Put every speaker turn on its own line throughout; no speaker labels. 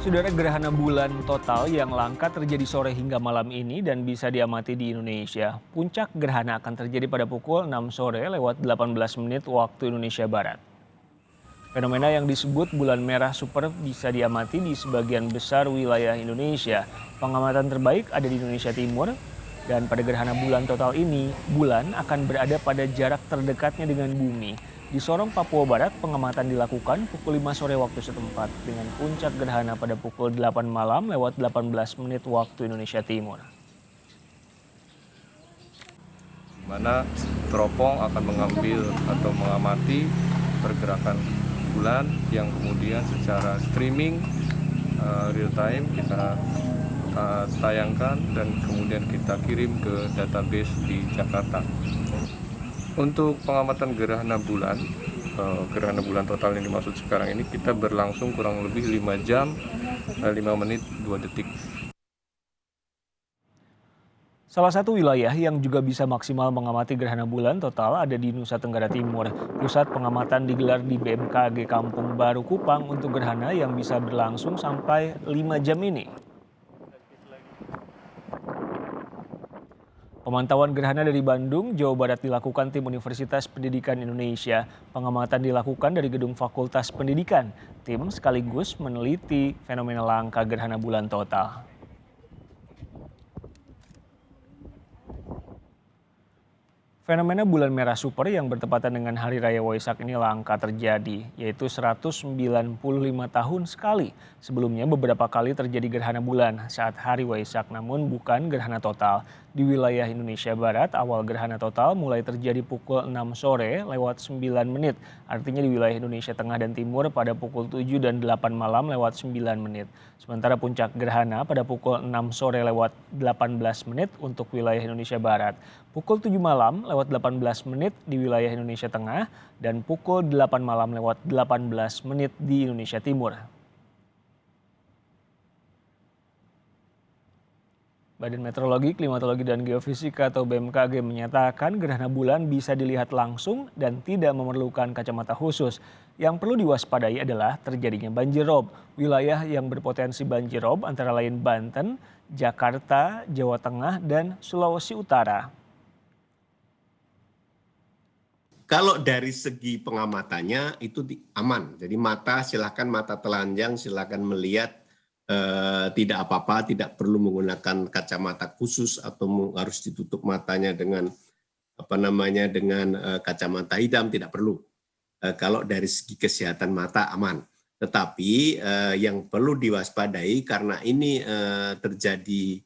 Saudara, gerhana bulan total yang langka terjadi sore hingga malam ini dan bisa diamati di Indonesia. Puncak gerhana akan terjadi pada pukul 6 sore lewat 18 menit waktu Indonesia Barat. Fenomena yang disebut bulan merah super bisa diamati di sebagian besar wilayah Indonesia. Pengamatan terbaik ada di Indonesia Timur, dan pada gerhana bulan total ini, bulan akan berada pada jarak terdekatnya dengan bumi. Di Sorong, Papua Barat, pengamatan dilakukan pukul 5 sore waktu setempat dengan puncak gerhana pada pukul 8 malam lewat 18 menit waktu Indonesia Timur.
Di mana teropong akan mengambil atau mengamati pergerakan bulan yang kemudian secara streaming real time kita tayangkan dan kemudian kita kirim ke database di Jakarta. Untuk pengamatan gerhana bulan total yang dimaksud sekarang ini kita berlangsung kurang lebih 5 jam 5 menit 2 detik.
Salah satu wilayah yang juga bisa maksimal mengamati gerhana bulan total ada di Nusa Tenggara Timur. Pusat pengamatan digelar di BMKG Kampung Baru Kupang untuk gerhana yang bisa berlangsung sampai 5 jam ini. Pemantauan gerhana dari Bandung, Jawa Barat dilakukan tim Universitas Pendidikan Indonesia. Pengamatan dilakukan dari Gedung Fakultas Pendidikan. Tim sekaligus meneliti fenomena langka gerhana bulan total. Fenomena bulan merah super yang bertepatan dengan Hari Raya Waisak ini langka terjadi, yaitu 195 tahun sekali. Sebelumnya beberapa kali terjadi gerhana bulan saat Hari Waisak, namun bukan gerhana total. Di wilayah Indonesia Barat, awal gerhana total mulai terjadi pukul 6 sore lewat 9 menit. Artinya di wilayah Indonesia Tengah dan Timur pada pukul 7 dan 8 malam lewat 9 menit. Sementara puncak gerhana pada pukul 6 sore lewat 18 menit untuk wilayah Indonesia Barat. Pukul 7 malam lewat 18 menit di wilayah Indonesia Tengah dan pukul 8 malam lewat 18 menit di Indonesia Timur. Badan Meteorologi, Klimatologi, dan Geofisika atau BMKG menyatakan gerhana bulan bisa dilihat langsung dan tidak memerlukan kacamata khusus. Yang perlu diwaspadai adalah terjadinya banjir rob. Wilayah yang berpotensi banjir rob antara lain Banten, Jakarta, Jawa Tengah, dan Sulawesi Utara.
Kalau dari segi pengamatannya itu aman. Jadi silakan mata telanjang, silakan melihat tidak apa-apa, tidak perlu menggunakan kacamata khusus atau harus ditutup matanya dengan kacamata hitam, tidak perlu. Kalau dari segi kesehatan mata aman. Tetapi yang perlu diwaspadai karena ini terjadi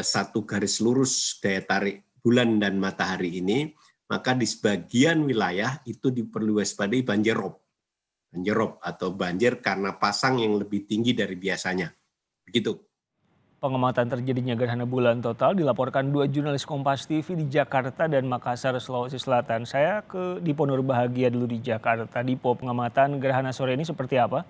satu garis lurus daya tarik bulan dan matahari ini, maka di sebagian wilayah itu diperlu waspadai banjir rob atau banjir karena pasang yang lebih tinggi dari biasanya. Begitu.
Pengamatan terjadinya gerhana bulan total dilaporkan 2 jurnalis Kompas TV di Jakarta dan Makassar, Sulawesi Selatan. Saya ke Dipo Nurbahagia dulu di Jakarta. Dipo, pengamatan gerhana sore ini seperti apa?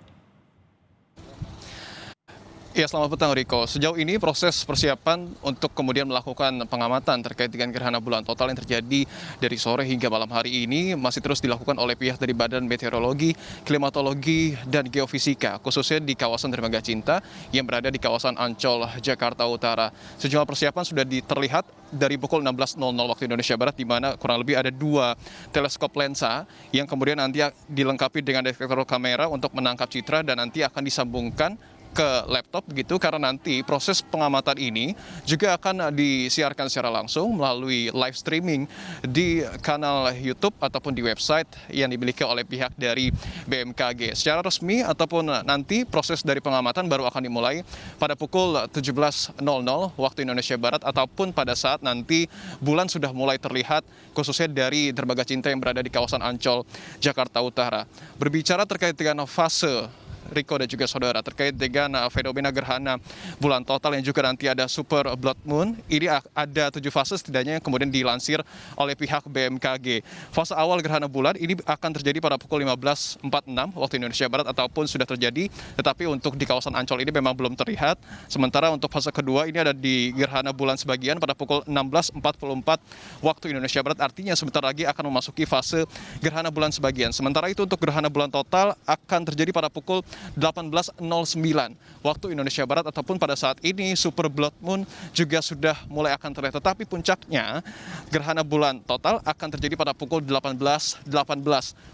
Ya, selamat petang Riko. Sejauh ini proses persiapan untuk kemudian melakukan pengamatan terkait dengan gerhana bulan total yang terjadi dari sore hingga malam hari ini masih terus dilakukan oleh pihak dari Badan Meteorologi, Klimatologi, dan Geofisika, khususnya di kawasan Dermaga Cinta yang berada di kawasan Ancol, Jakarta Utara. Sejumlah persiapan sudah terlihat dari pukul 16.00 waktu Indonesia Barat, di mana kurang lebih ada 2 teleskop lensa yang kemudian nanti dilengkapi dengan detektor kamera untuk menangkap citra dan nanti akan disambungkan ke laptop begitu, karena nanti proses pengamatan ini juga akan disiarkan secara langsung melalui live streaming di kanal YouTube ataupun di website yang dimiliki oleh pihak dari BMKG. Secara resmi ataupun nanti proses dari pengamatan baru akan dimulai pada pukul 17.00 waktu Indonesia Barat ataupun pada saat nanti bulan sudah mulai terlihat khususnya dari Dermaga Cinta yang berada di kawasan Ancol, Jakarta Utara. Berbicara terkait dengan fase Riko dan juga saudara terkait dengan fenomena gerhana bulan total yang juga nanti ada super blood moon. Ini ada 7 fase setidaknya yang kemudian dilansir oleh pihak BMKG. Fase awal gerhana bulan ini akan terjadi pada pukul 15.46 waktu Indonesia Barat ataupun sudah terjadi, tetapi untuk di kawasan Ancol ini memang belum terlihat. Sementara untuk fase kedua ini ada di gerhana bulan sebagian pada pukul 16.44 waktu Indonesia Barat, artinya sebentar lagi akan memasuki fase gerhana bulan sebagian. Sementara itu untuk gerhana bulan total akan terjadi pada pukul 18.09 waktu Indonesia Barat, ataupun pada saat ini super blood moon juga sudah mulai akan terlihat. Tetapi puncaknya gerhana bulan total akan terjadi pada pukul 18.18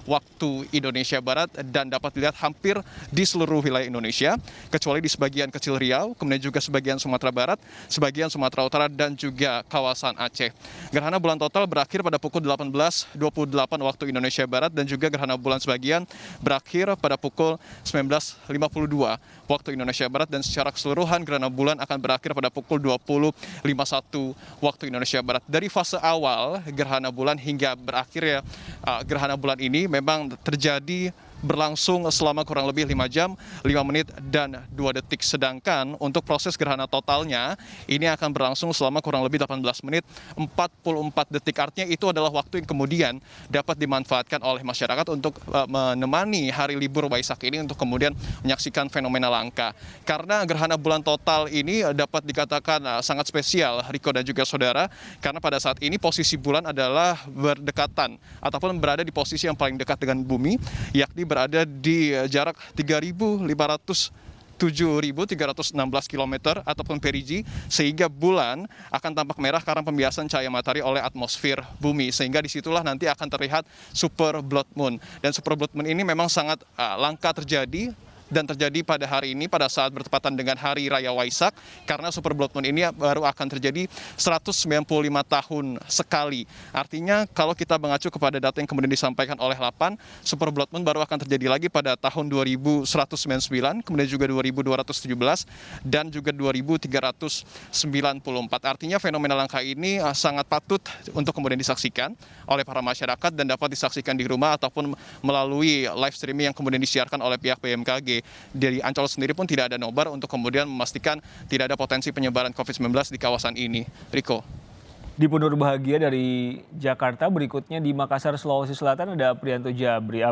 waktu Indonesia Barat dan dapat dilihat hampir di seluruh wilayah Indonesia, kecuali di sebagian kecil Riau, kemudian juga sebagian Sumatera Barat, sebagian Sumatera Utara, dan juga kawasan Aceh. Gerhana bulan total berakhir pada pukul 18.28 waktu Indonesia Barat, dan juga gerhana bulan sebagian berakhir pada pukul 19.52 waktu Indonesia Barat, dan secara keseluruhan gerhana bulan akan berakhir pada pukul 20.51 waktu Indonesia Barat. Dari fase awal gerhana bulan hingga berakhir gerhana bulan ini memang terjadi berlangsung selama kurang lebih 5 jam, 5 menit, dan 2 detik. Sedangkan untuk proses gerhana totalnya, ini akan berlangsung selama kurang lebih 18 menit, 44 detik. Artinya itu adalah waktu yang kemudian dapat dimanfaatkan oleh masyarakat untuk menemani hari libur Waisak ini untuk kemudian menyaksikan fenomena langka. Karena gerhana bulan total ini dapat dikatakan sangat spesial, Riko dan juga saudara, karena pada saat ini posisi bulan adalah berdekatan ataupun berada di posisi yang paling dekat dengan bumi, yakni berada di jarak 7.316 km ataupun perigi, sehingga bulan akan tampak merah karena pembiasan cahaya matahari oleh atmosfer bumi, sehingga disitulah nanti akan terlihat super blood moon. Dan super blood moon ini memang sangat langka terjadi, dan terjadi pada hari ini pada saat bertepatan dengan Hari Raya Waisak, karena super blood moon ini baru akan terjadi 195 tahun sekali. Artinya kalau kita mengacu kepada data yang kemudian disampaikan oleh LAPAN, super blood moon baru akan terjadi lagi pada tahun 2199, kemudian juga 2217, dan juga 2394. Artinya fenomena langka ini sangat patut untuk kemudian disaksikan oleh para masyarakat dan dapat disaksikan di rumah ataupun melalui live streaming yang kemudian disiarkan oleh pihak BMKG. Dari Ancol sendiri pun tidak ada nobar untuk kemudian memastikan tidak ada potensi penyebaran COVID-19 di kawasan ini. Riko.
Di Pondok Bahagia dari Jakarta, berikutnya di Makassar, Sulawesi Selatan ada Prianto Jabri.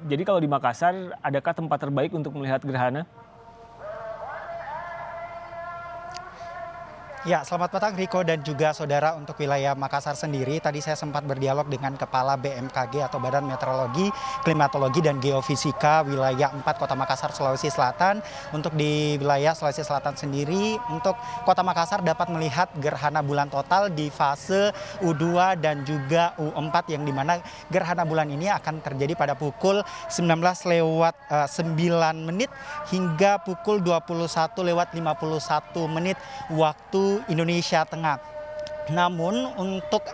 Jadi kalau di Makassar, adakah tempat terbaik untuk melihat gerhana?
Ya, selamat petang Riko dan juga saudara. Untuk wilayah Makassar sendiri, tadi saya sempat berdialog dengan Kepala BMKG atau Badan Meteorologi, Klimatologi, dan Geofisika wilayah 4 Kota Makassar, Sulawesi Selatan. Untuk di wilayah Sulawesi Selatan sendiri, untuk Kota Makassar dapat melihat gerhana bulan total di fase U2 dan juga U4, yang dimana gerhana bulan ini akan terjadi pada pukul 19.09 hingga pukul 21.51 waktu Indonesia Tengah. Namun untuk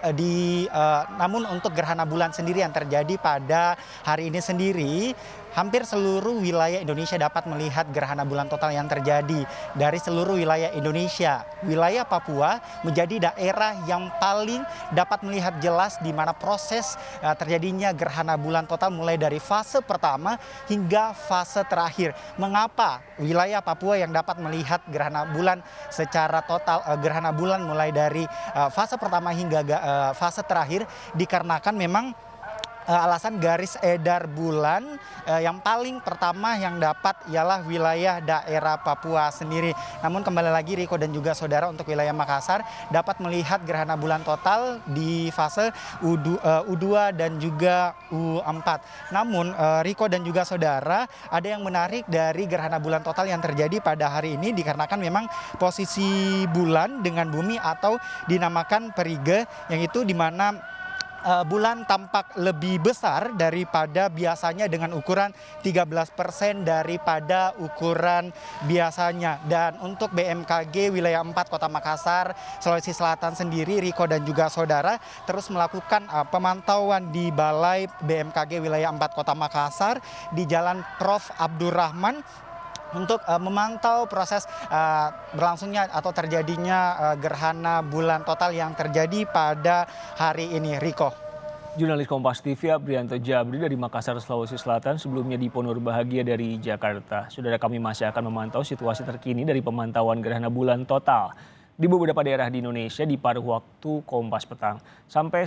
gerhana bulan sendiri yang terjadi pada hari ini sendiri, hampir seluruh wilayah Indonesia dapat melihat gerhana bulan total yang terjadi dari seluruh wilayah Indonesia. Wilayah Papua menjadi daerah yang paling dapat melihat jelas di mana proses terjadinya gerhana bulan total mulai dari fase pertama hingga fase terakhir. Mengapa wilayah Papua yang dapat melihat gerhana bulan secara total, gerhana bulan mulai dari fase pertama hingga fase terakhir? Dikarenakan memang alasan garis edar bulan yang paling pertama yang dapat ialah wilayah daerah Papua sendiri. Namun kembali lagi Riko dan juga saudara, untuk wilayah Makassar dapat melihat gerhana bulan total di fase U2 dan juga U4. Namun Riko dan juga saudara, ada yang menarik dari gerhana bulan total yang terjadi pada hari ini, dikarenakan memang posisi bulan dengan bumi atau dinamakan perige, yang itu di mana bulan tampak lebih besar daripada biasanya dengan ukuran 13% daripada ukuran biasanya. Dan untuk BMKG wilayah 4 Kota Makassar, Sulawesi Selatan sendiri, Riko dan juga saudara, terus melakukan pemantauan di Balai BMKG wilayah 4 Kota Makassar di Jalan Prof. Abdurrahman untuk memantau proses berlangsungnya atau terjadinya gerhana bulan total yang terjadi pada hari ini. Riko.
Jurnalis Kompas TV Prianto Jabri dari Makassar, Sulawesi Selatan, sebelumnya di Pondok Bahagia dari Jakarta. Saudara, kami masih akan memantau situasi terkini dari pemantauan gerhana bulan total di beberapa daerah di Indonesia di paruh waktu Kompas petang. Sampai